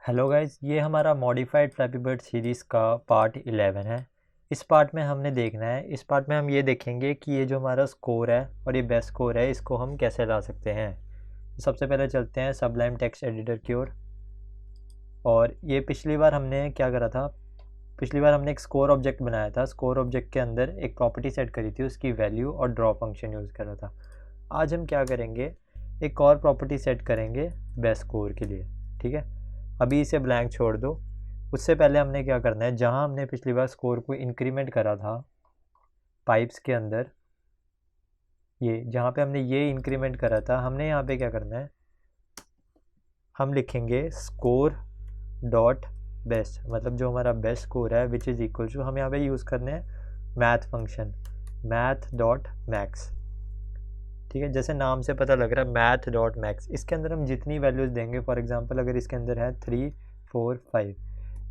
Hello guys, ये हमारा modified flappy bird series का पार्ट 11 है। इस पार्ट में हमने देखना है, इस पार्ट में हम ये देखेंगे कि ये जो हमारा स्कोर है और ये बेस्ट स्कोर है, इसको हम कैसे ला सकते हैं। तो सबसे पहले चलते हैं सबलाइम टेक्स्ट एडिटर की ओर। और ये पिछली बार हमने क्या करा था, पिछली बार हमने एक स्कोर ऑब्जेक्ट बनाया था। स्कोर ऑब्जेक्ट के अंदर एक प्रॉपर्टी सेट करी थी, उसकी वैल्यू और ड्रॉ फंक्शन यूज़ करा था। आज हम क्या करेंगे, एक और प्रॉपर्टी सेट करेंगे बेस्ट स्कोर के लिए। ठीक है, अभी इसे ब्लैंक छोड़ दो। उससे पहले हमने क्या करना है, जहाँ हमने पिछली बार स्कोर को इंक्रीमेंट करा था पाइप्स के अंदर, ये जहाँ पे हमने ये इंक्रीमेंट करा था, हमने यहाँ पे क्या करना है, हम लिखेंगे स्कोर डॉट बेस्ट, मतलब जो हमारा बेस्ट स्कोर है विच इज़ इक्वल टू, हम यहाँ पे यूज़ करने हैं math function, math dot max. ठीक है, जैसे नाम से पता लग रहा है मैथ डॉट मैक्स। इसके अंदर हम जितनी वैल्यूज़ देंगे, फॉर एग्जांपल अगर इसके अंदर है 3, 4, 5,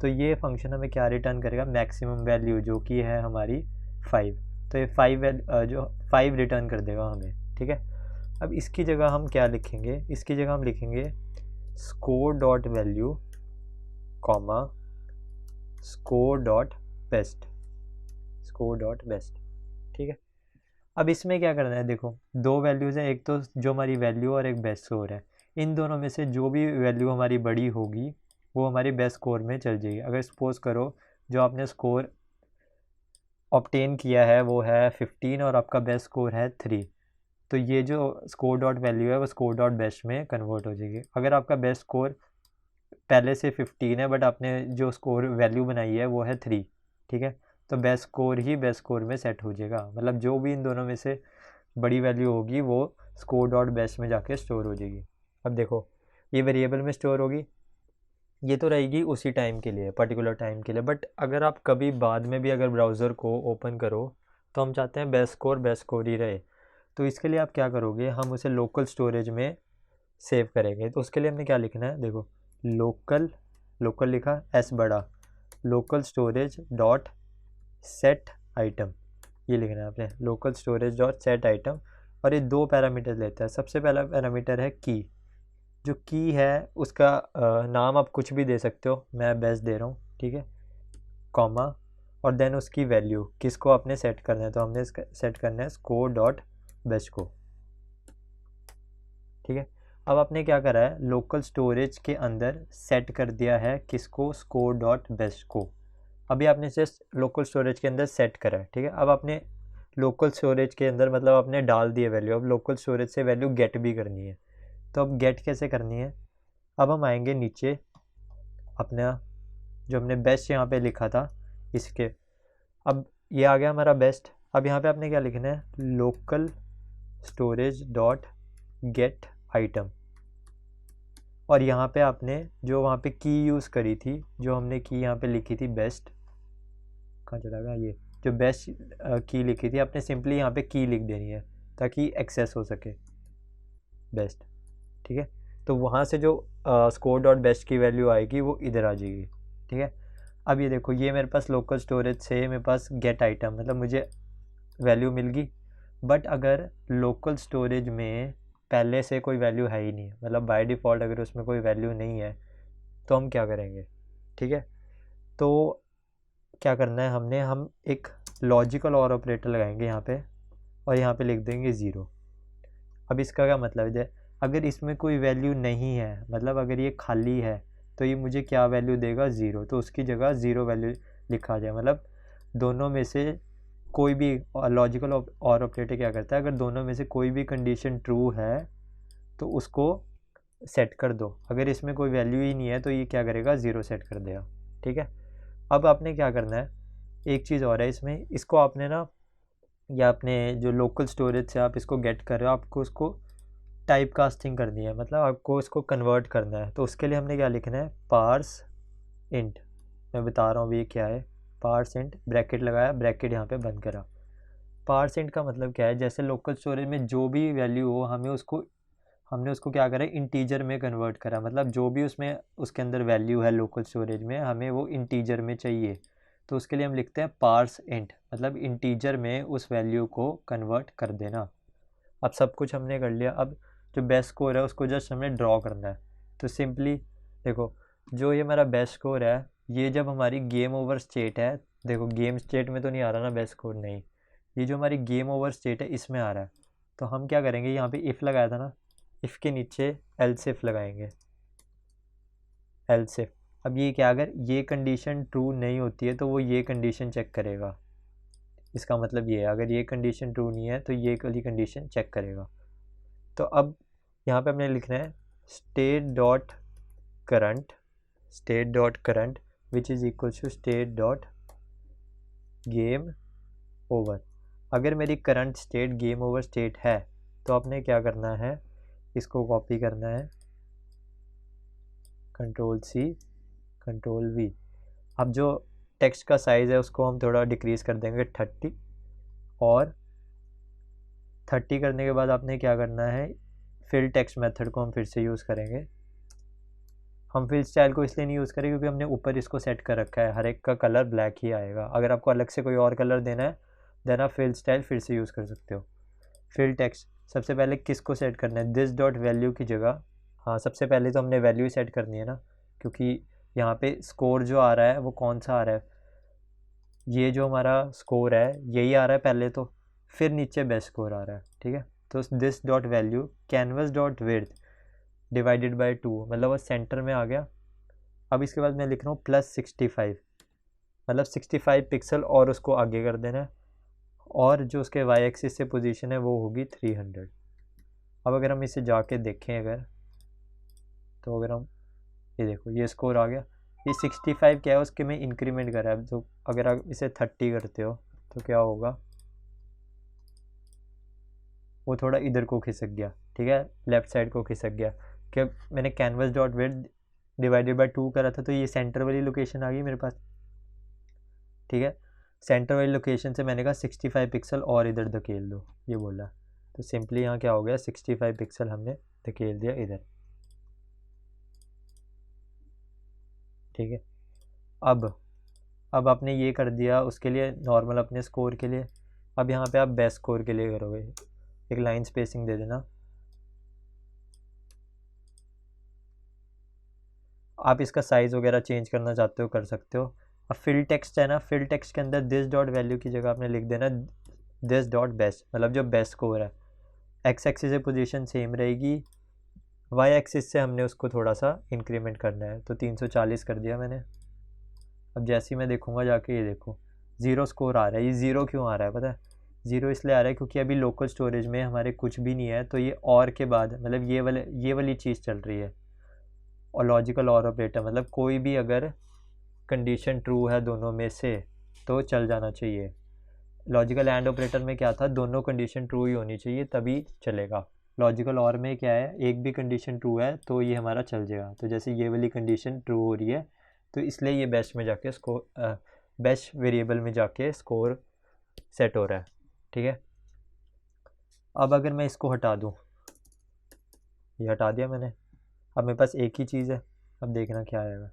तो ये फंक्शन हमें क्या रिटर्न करेगा, मैक्सिमम वैल्यू जो कि है हमारी 5। तो ये 5 रिटर्न कर देगा हमें। ठीक है, अब इसकी जगह हम क्या लिखेंगे, इसकी जगह हम लिखेंगे score dot value comma score dot best, score dot best. ठीक है, अब इसमें क्या करना है, देखो दो वैल्यूज़ हैं, एक तो जो हमारी वैल्यू और एक बेस्ट स्कोर है। इन दोनों में से जो भी वैल्यू हमारी बड़ी होगी वो हमारी बेस्ट स्कोर में चल जाएगी। अगर सपोज़ करो जो आपने स्कोर ऑब्टेन किया है वो है 15 और आपका बेस्ट स्कोर है 3, तो ये जो स्कोर डॉट वैल्यू है वो स्कोर डॉट बेस्ट में कन्वर्ट हो जाएगी। अगर आपका बेस्ट स्कोर पहले से 15 है बट आपने जो स्कोर वैल्यू बनाई है वो है 3, ठीक है, तो बेस्ट स्कोर ही बेस्ट स्कोर में सेट हो जाएगा। मतलब जो भी इन दोनों में से बड़ी वैल्यू होगी वो स्कोर डॉट बेस्ट में जाके स्टोर हो जाएगी। अब देखो ये वेरिएबल में स्टोर होगी, ये तो रहेगी उसी टाइम के लिए, पर्टिकुलर टाइम के लिए। बट अगर आप कभी बाद में भी अगर ब्राउज़र को ओपन करो तो हम चाहते हैं बेस्ट स्कोर ही रहे, तो इसके लिए आप क्या करोगे, हम उसे लोकल स्टोरेज में सेव करेंगे। तो उसके लिए हमने क्या लिखना है, देखो लोकल, लोकल लिखा एस बड़ा, local storage dot set item, ये लिखना है आपने, local storage dot set item. और ये दो पैरामीटर लेता है। सबसे पहला पैरामीटर है की, जो की है उसका नाम आप कुछ भी दे सकते हो, मैं बेस्ट दे रहा हूँ, ठीक है, कॉमा, और देन उसकी वैल्यू किसको आपने सेट करना है, तो हमने सेट करना है स्कोर डॉट बेस्ट को। ठीक है, अब आपने क्या करा है, लोकल स्टोरेज के अंदर सेट कर दिया है किसको, स्कोर डॉट बेस्ट को। अभी आपने जस्ट लोकल स्टोरेज के अंदर सेट करा है, ठीक है। अब आपने लोकल स्टोरेज के अंदर मतलब आपने डाल दिए वैल्यू, अब लोकल स्टोरेज से वैल्यू गेट भी करनी है। तो अब गेट कैसे करनी है, अब हम आएंगे नीचे अपना जो हमने बेस्ट यहाँ पे लिखा था इसके, अब ये आ गया हमारा बेस्ट। अब यहाँ पे आपने क्या लिखना है, local storage dot gate item, और यहाँ पे आपने जो वहाँ पे की यूज़ करी थी, जो हमने की यहाँ पे लिखी थी बेस्ट, कहाँ चला गया, ये जो बेस्ट की लिखी थी आपने सिंपली यहाँ पे की लिख देनी है ताकि एक्सेस हो सके बेस्ट। ठीक है, तो वहाँ से जो स्कोर डॉट बेस्ट की वैल्यू आएगी वो इधर आ जाएगी। ठीक है, अब ये देखो ये मेरे पास लोकल स्टोरेज से मेरे पास गेट आइटम, मतलब मुझे वैल्यू मिल गई। बट अगर लोकल स्टोरेज में पहले से कोई वैल्यू है ही नहीं, मतलब बाय डिफ़ॉल्ट अगर उसमें कोई वैल्यू नहीं है, तो हम क्या करेंगे, ठीक है, तो क्या करना है हमने, हम एक लॉजिकल और ऑपरेटर लगाएंगे यहाँ पे, और यहाँ पे लिख देंगे 0। अब इसका क्या मतलब है, अगर इसमें कोई वैल्यू नहीं है, मतलब अगर ये खाली है, तो ये मुझे क्या वैल्यू देगा, 0, तो उसकी जगह 0 वैल्यू लिखा जाए। मतलब दोनों में से कोई भी लॉजिकल और ऑपरेटर क्या करता है, अगर दोनों में से कोई भी कंडीशन ट्रू है तो उसको सेट कर दो, अगर इसमें कोई वैल्यू ही नहीं है तो ये क्या करेगा, 0 सेट कर देगा। ठीक है, अब आपने क्या करना है, एक चीज़ और है इसमें, इसको आपने ना, या आपने जो लोकल स्टोरेज से आप इसको गेट कर रहे हो, आपको उसको टाइप कास्टिंग करनी है, मतलब आपको इसको कन्वर्ट करना है। तो उसके लिए हमने क्या लिखना है, पार्स इंट, मैं बता रहा हूँ अभी ये क्या है, पार्स इंट, ब्रैकेट लगाया, ब्रैकेट यहाँ पे बंद करा। पार्स इंट का मतलब क्या है, जैसे लोकल स्टोरेज में जो भी वैल्यू हो हमने उसको क्या करा, इंटीजर में कन्वर्ट करा, मतलब जो भी उसमें उसके अंदर वैल्यू है लोकल स्टोरेज में हमें वो इंटीजर में चाहिए। तो उसके लिए हम लिखते हैं पार्स इंट, मतलब इंटीजर में उस वैल्यू को कन्वर्ट कर देना। अब सब कुछ हमने कर लिया, अब जो बेस्ट स्कोर है उसको जस्ट हमें ड्रॉ करना है। तो सिंपली देखो जो ये हमारा बेस्ट स्कोर है, ये जब हमारी गेम ओवर स्टेट है, देखो गेम स्टेट में तो नहीं आ रहा ना बेस्ट स्कोर, नहीं, ये जो हमारी गेम ओवर स्टेट है इसमें आ रहा है। तो हम क्या करेंगे, यहाँ पे इफ़ लगाया था ना, इफ़ के नीचे एल्स इफ लगाएंगे, एल्स इफ। अब ये क्या, अगर ये कंडीशन ट्रू नहीं होती है तो वो ये कंडीशन चेक करेगा। इसका मतलब ये है, अगर ये कंडीशन ट्रू नहीं है तो ये वाली कंडीशन चेक करेगा। तो अब यहाँ पे हमने लिखना है state dot current, state dot current which is equal to state dot game over. अगर मेरी current state game over state है तो आपने क्या करना है, इसको कॉपी करना है, कंट्रोल सी कंट्रोल वी। अब जो टेक्स्ट का साइज़ है उसको हम थोड़ा डिक्रीज़ कर देंगे 30, और 30 करने के बाद आपने क्या करना है, फिल टेक्स्ट मेथड को हम फिर से यूज़ करेंगे। हम फिल स्टाइल को इसलिए नहीं यूज़ करें क्योंकि हमने ऊपर इसको सेट कर रखा है, हर एक का कलर ब्लैक ही आएगा। अगर आपको अलग से कोई और कलर देना है देन आप फिल स्टाइल फिर से यूज़ कर सकते हो। फिल टेक्स्ट सबसे पहले किसको सेट करना है, दिस डॉट वैल्यू की जगह, हाँ सबसे पहले तो हमने वैल्यू सेट करनी है ना, क्योंकि यहाँ पे स्कोर जो आ रहा है वो कौन सा आ रहा है, ये जो हमारा स्कोर है यही आ रहा है पहले, तो फिर नीचे बेस्ट स्कोर आ रहा है, ठीक है। तो this dot value canvas dot width divided by 2, मतलब वो सेंटर में आ गया। अब इसके बाद मैं लिख रहा हूँ +65, मतलब 65 पिक्सल और उसको आगे कर देना है, और जो उसके वाई एक्सिस से पोजीशन है वो होगी 300। अब अगर हम इसे जाके देखें अगर, तो अगर हम ये देखो ये स्कोर आ गया, ये 65 क्या है उसके में इंक्रीमेंट कर रहा है। तो अगर आप इसे 30 करते हो तो क्या होगा, वो थोड़ा इधर को खिसक गया, ठीक है, लेफ्ट साइड को खिसक गया। क्या, मैंने canvas dot width divided by 2 करा था तो ये सेंटर वाली लोकेशन आ गई मेरे पास, ठीक है। सेंटर वाली लोकेशन से मैंने कहा 65 पिक्सल और इधर धकेल दो, ये बोला। तो सिंपली यहाँ क्या हो गया, 65 पिक्सल हमने धकेल दिया इधर, ठीक है। अब आपने ये कर दिया उसके लिए नॉर्मल अपने स्कोर के लिए। अब यहाँ पे आप बेस्ट स्कोर के लिए करोगे, एक लाइन स्पेसिंग दे देना। आप इसका साइज़ वगैरह चेंज करना चाहते हो कर सकते हो। अब फिल टेक्स्ट है ना, फिल टेक्स्ट के अंदर दिस डॉट वैल्यू की जगह आपने लिख देना दिस डॉट बेस्ट, मतलब जो बेस्ट स्कोर है। एक्स एक्सिस से पोजीशन सेम रहेगी, वाई एक्सिस से हमने उसको थोड़ा सा इंक्रीमेंट करना है, तो 340 कर दिया मैंने। अब जैसे ही मैं देखूँगा जाके, ये देखो 0 स्कोर आ रहा है। ये 0 क्यों आ रहा है पता है, 0 इसलिए आ रहा है क्योंकि अभी लोकल स्टोरेज में हमारे कुछ भी नहीं है, तो ये और के बाद मतलब ये वाली चीज़ चल रही है। और लॉजिकल और ऑपरेटर मतलब कोई भी अगर कंडीशन ट्रू है दोनों में से तो चल जाना चाहिए। लॉजिकल एंड ऑपरेटर में क्या था, दोनों कंडीशन ट्रू ही होनी चाहिए तभी चलेगा। लॉजिकल और में क्या है, एक भी कंडीशन ट्रू है तो ये हमारा चल जाएगा। तो जैसे ये वाली कंडीशन ट्रू हो रही है तो इसलिए ये बेस्ट में जाके स्कोर, बेस्ट वेरिएबल में जाके स्कोर सेट हो रहा है, ठीक है। अब अगर मैं इसको हटा दूँ, ये हटा दिया मैंने, अब मेरे पास एक ही चीज़ है। अब देखना क्या आएगा,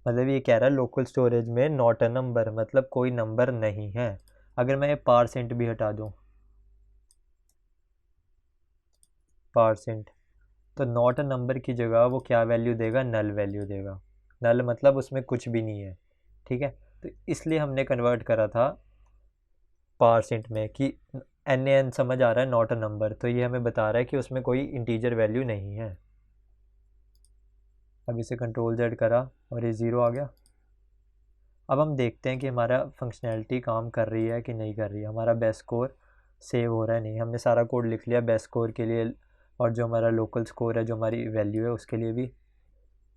मतलब ये कह रहा है लोकल स्टोरेज में नॉट अ नंबर, मतलब कोई नंबर नहीं है। अगर मैं ये %, भी हटा दूँ %, तो नॉट अ नंबर की जगह वो क्या वैल्यू देगा, नल वैल्यू देगा। नल मतलब उसमें कुछ भी नहीं है, ठीक है। तो इसलिए हमने कन्वर्ट करा था % में कि एन समझ आ रहा है नॉट अ नंबर, तो ये हमें बता रहा है कि उसमें कोई इंटीजर वैल्यू नहीं है। अब इसे कंट्रोल Z करा और ये 0 आ गया। अब हम देखते हैं कि हमारा फंक्शनैलिटी काम कर रही है कि नहीं कर रही है, हमारा बेस्ट स्कोर सेव हो रहा है नहीं। हमने सारा कोड लिख लिया बेस्ट स्कोर के लिए, और जो हमारा लोकल स्कोर है जो हमारी वैल्यू है उसके लिए भी।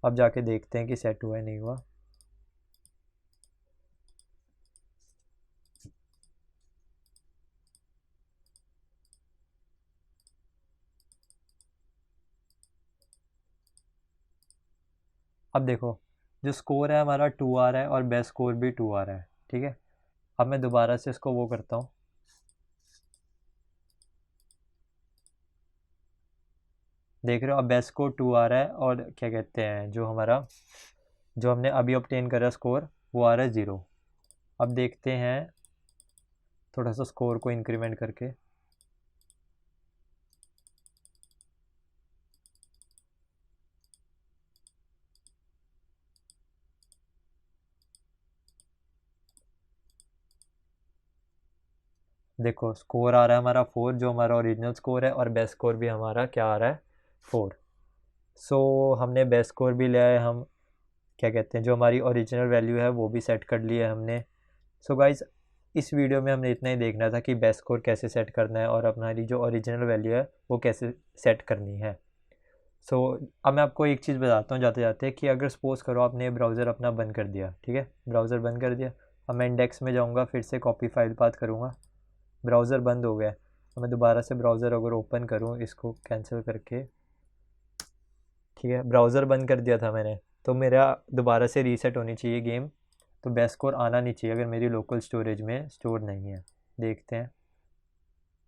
अब जाके देखते हैं कि सेट हुआ है नहीं हुआ। अब देखो जो स्कोर है हमारा 2 आ रहा है और बेस्ट स्कोर भी 2 आ रहा है, ठीक है। अब मैं दोबारा से इसको वो करता हूँ, देख रहे हो अब बेस्ट स्कोर 2 आ रहा है, और क्या कहते हैं जो हमारा जो हमने अभी ऑब्टेन करा स्कोर वो आ रहा है 0। अब देखते हैं थोड़ा सा स्कोर को इंक्रीमेंट करके, देखो स्कोर आ रहा है हमारा 4 जो हमारा ओरिजिनल स्कोर है, और बेस्ट स्कोर भी हमारा क्या आ रहा है 4। सो हमने बेस्ट स्कोर भी लिया है, हम क्या कहते हैं जो हमारी ओरिजिनल वैल्यू है वो भी सेट कर लिया है हमने। सो गाइज इस वीडियो में हमने इतना ही देखना था कि बेस्ट स्कोर कैसे सेट करना है और हमारी जो ओरिजिनल वैल्यू है वो कैसे सेट करनी है। सो अब मैं आपको एक चीज़ बताता हूँ जाते जाते कि अगर सपोज़ करो आपने ब्राउज़र अपना बंद कर दिया, ठीक है, ब्राउज़र बंद कर दिया, अब मैं इंडेक्स में जाऊँगा, फिर से कॉपी फाइल पाथ करूँगा, ब्राउज़र बंद हो गया, तो मैं दोबारा से ब्राउज़र अगर ओपन करूँ इसको कैंसिल करके, ठीक है, ब्राउज़र बंद कर दिया था मैंने, तो मेरा दोबारा से रीसेट होनी चाहिए गेम, तो बेस्ट स्कोर आना नहीं चाहिए अगर मेरी लोकल स्टोरेज में स्टोर नहीं है। देखते हैं,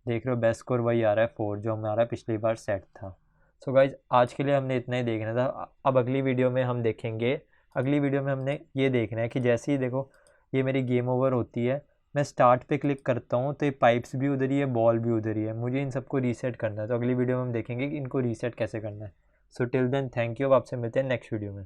देख रहे हो बेस्ट स्कोर वही आ रहा है 4 जो हमारा पिछली बार सेट था। सो गाइज आज के लिए हमने इतना ही देखना था। अब अगली वीडियो में हम देखेंगे, अगली वीडियो में हमने ये देखना है कि जैसे ही देखो ये मेरी गेम ओवर होती है, मैं स्टार्ट पे क्लिक करता हूँ तो ये पाइप्स भी उधर ही है, बॉल भी उधर ही है, मुझे इन सबको रीसेट करना है। तो अगली वीडियो में हम देखेंगे कि इनको रीसेट कैसे करना है। So till then thank you, आपसे मिलते हैं नेक्स्ट वीडियो में।